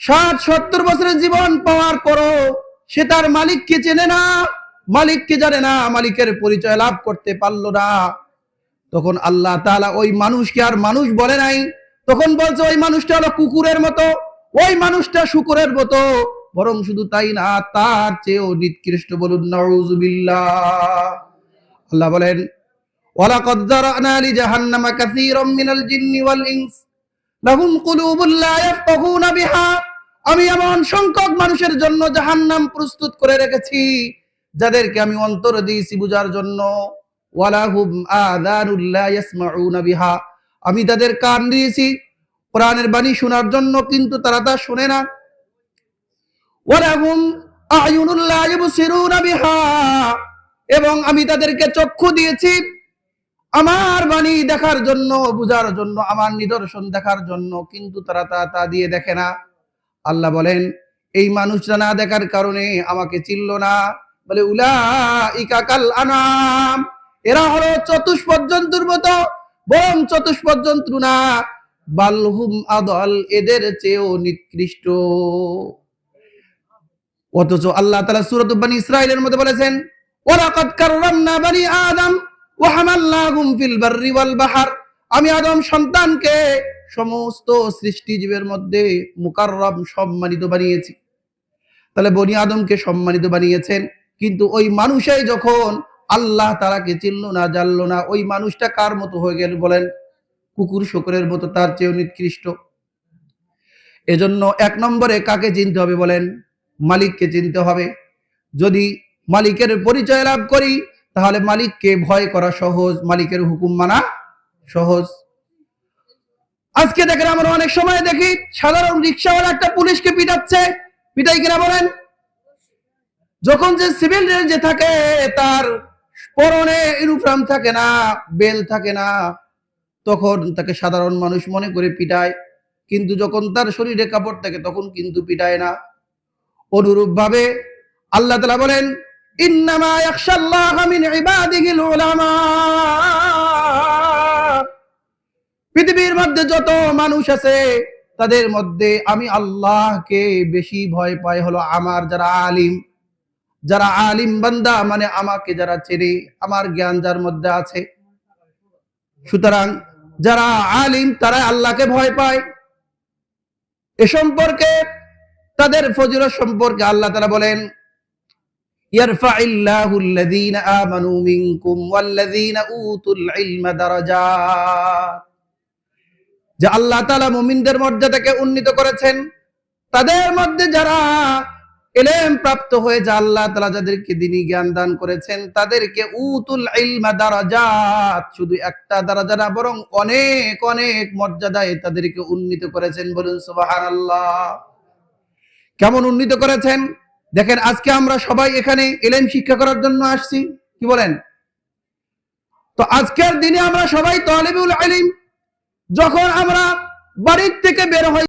60-70 বছরের জীবন পাওয়ার পরও সে তার মালিককে চেনে না, মালিককে জানে না, মালিকের পরিচয় লাভ করতে পারলো না। তখন আল্লাহ তাআলা ওই মানুষকে আর মানুষ বলে নাই, তখন বলছে ওই মানুষটা হলো কুকুরের মতো, ওই মানুষটা শূকরের মতো, বরং শুধু তাই না, তার চেয়েও নিকৃষ্ট। বলুন নাউযুবিল্লাহ। আল্লাহ বলেন, ওয়ালাকাদ যারানা লিজাহান্নামা কাসীরাম মিনাল জিন্নি ওয়াল ইনস লাহুম কুলুবুন লা ইয়াফকাহুনা বিহা। আমি এমন সংখ্যক মানুষের জন্য জাহান্নাম প্রস্তুত করে রেখেছি যাদেরকে আমি অন্তর দিয়েছি বুঝার জন্য। ওয়ালাহুম আযানুল লা ইয়াসমাউনা বিহা, আমি তাদের কান দিয়েছি কোরআনের বাণী শোনার জন্য, কিন্তু তারা তা শুনে না। ওয়ালাহুম আ'য়ুনুল লা ইবসিরুনা বিহা, এবং আমি তাদেরকে চক্ষু দিয়েছি আমার বাণী দেখার জন্য, বুঝার জন্য, আমার নিদর্শন দেখার জন্য, কিন্তু তারা তা দিয়ে দেখে না। আল্লাহ বলেন, এই মানুষরা না দেখার কারণে আমাকে চিনল না। বলে উলাইকা কাল আনাম, এরা হলো চতুষ্পদ জন্তুর মতো, বরং চতুষ্পদ জন্তু না, বালহুম আদল, এদের চেয়েও নিকৃষ্ট। অথচ আল্লাহ তাআলা সূরা বনী ইসরাঈলের মধ্যে বলেছেন, ওয়ালাকাদ কাররামনা বনী আদম ওয়া হামালনাহুম ফিল বাররি ওয়াল বাহর, আমি আদম সন্তানকে সমস্ত সৃষ্টিজীবের মধ্যে মুকাররম, সম্মানিত বানিয়েছি। তাহলে বনী আদমকে সম্মানিত বানিয়েছেন, কিন্তু ওই মানুষই যখন আল্লাহ তাআলাকে চিনল না, জানল না, ওই মানুষটা কার মতো হয়ে গেল বলেন? কুকুর শূকরের মতো, তার চেয়েও নিকৃষ্ট। এজন্য 1 নম্বরে কাকে চিনতে হবে বলেন? মালিককে চিনতে হবে। যদি মালিকের পরিচয় লাভ করি, তাহলে মালিককে ভয় করা সহজ, মালিকের হুকুম মানা সহজ। আজকে দেখেন, আমরা অনেক সময় দেখি সাধারণ রিকশাওয়ালা একটা পুলিশকে পিটাচ্ছে, পিটাই কিনা বলেন? যখন যে সিভিল ড্রেস যে থাকে, তার পরনে ইউনিফর্ম থাকে না, বেল থাকে না, তখন তাকে সাধারণ মানুষ মনে করে পিটায়, কিন্তু যখন তার শরীরে কাপড় থাকে তখন কিন্তু পিটায় না। অনুরূপ ভাবে আল্লাহ তাআলা বলেন, ইন্নামা ইয়াখশাল্লাহা মিন ইবাদিহিল উলামা। পৃথিবীর মধ্যে যত মানুষ আছে, তাদের মধ্যে আমি আল্লাহকে বেশি ভয় পাই হলো আমার যারা আলিম, যারা আলিম বান্দা, মানে আমাকে যারা চেনে, আমার জ্ঞান যার মধ্যে আছে। সুতরাং যারা আলিম তারা আল্লাহকে ভয় পায়। এ সম্পর্কে, তাদের ফজিলত সম্পর্কে আল্লাহ তাআলা বলেন, ইয়ারফাইল্লাহুল্লাযীনা আমানু মিনকুম ওয়াল্লাযীনা উতুল ইলমা দারাজাত, যে আল্লাহ তাআলা মুমিনদের মর্যাদাকে উন্নীত করেছেন, তাদের মধ্যে যারা ইলম প্রাপ্ত হয়েছে, আল্লাহ তাআলা যাদেরকে দ্বীনি জ্ঞান দান করেছেন, তাদেরকে উতুল ইলমা দারাজাত, শুধু একটা দারাজা না, বরং অনেক অনেক মর্যাদায় তাদেরকে উন্নীত করেছেন। বলুন সুবহানাল্লাহ। কেমন উন্নীত করেছেন দেখেন, আজকে আমরা সবাই এখানে ইলম শিক্ষা করার জন্য আসছি, কি বলেন? তো আজকের দিনে আমরা সবাই তালিবুল ইলম। যখন আমরা বাড়ির থেকে বের হই,